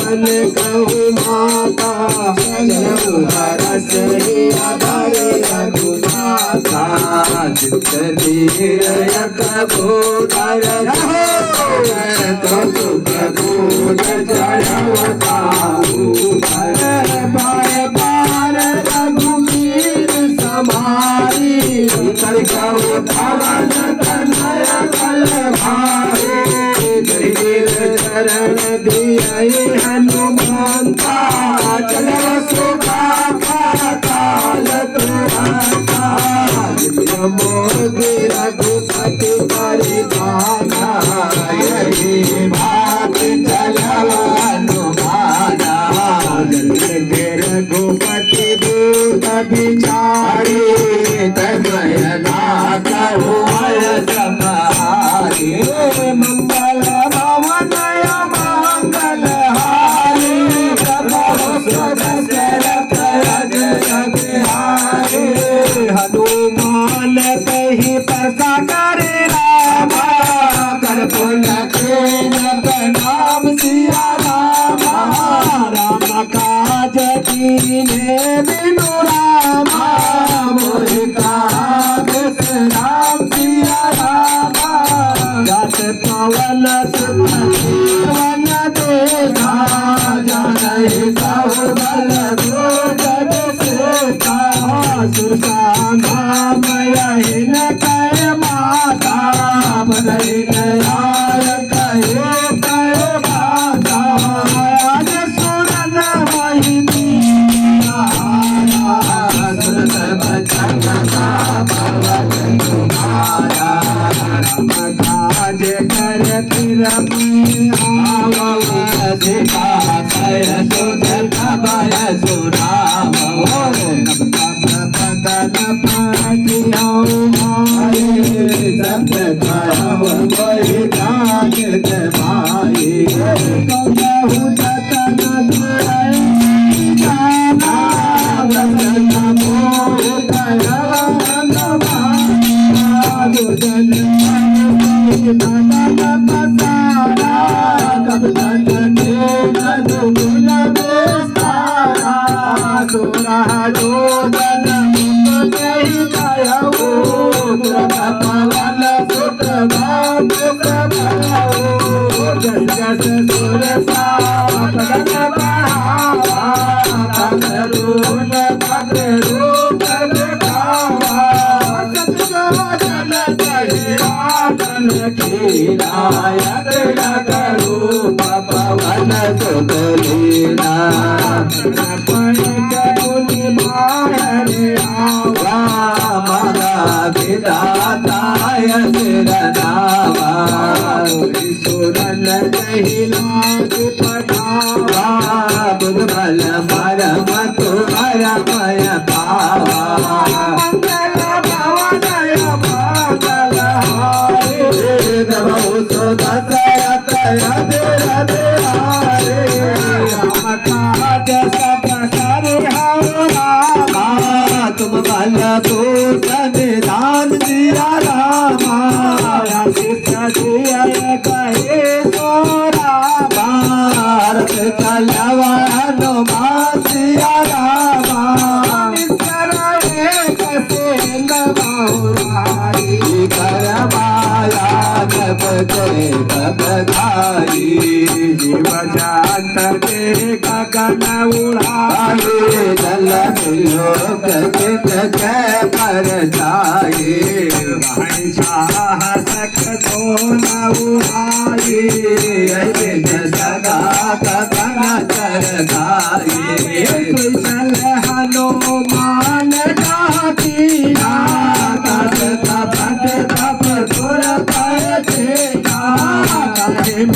मन कहूँ माता चलो हरस ही आधारे रघुनाथा चित्त धीर कबूतर तो कबूत चढ़वता बार बार रघुवीर समारी कर कहो पवन तनय बल भारी गिर चरण दिए हनुमंता चलो सुखा काल तुरंता मोदी रघुपति परिवाना यही बात चलो हनुमाना रघुपति दूत बिचारी तनय नाथ हुआ समारी मंगल भवन मंगल हारी हनुमान कही प्रसा करे रामा कर पुल के नाम सिया रामा राम काज कीने बिनु रामा मोहि काज राम सिया रामा जस पवन सुत वन देखा जनहि कहु बल गोजग सेता सुरसा नाम यहिन कह माता बदलिन आय कहे कह माता आज सुरन महिनी सुरत बचन का भवन तुम्हारा राम काज कर फिर सिखाय सुधर भय सुनाम बदन पातियो मारे सत कहव कोई जाग भाई कहु जतन दुरै जाना वचन मोह कहवन दुजन बदन पसारा कबदन के मधुगुण बेसारा सुरा जोदन नहीं कहू पवन सुत बात प्रभाऊ जस जस सुर सापन बढ़ावा तरूण भद्र रूप दिखावा सतजन कहिरातन कीनायक करू पवन सुत लीला विदाताय सिरनावा सुरन कहिलाज पठावा बुधबल मरम तुमर मय पावा मंगल भवनय मंगल हारे नमो सुदशरथ यदि हरे राम काज सब करे हरि रामा तुम बल भूषण दान दिया रामा शिष्य दिया कहे सो रामा रथ चलवा हनुमान सिया रामा कर माया नभ के बधाई जीव जात के गगन उड़ाए जल लोक चित जय पर जाए भाई साहसक तो न उड़ाए सदा गगन कर गाए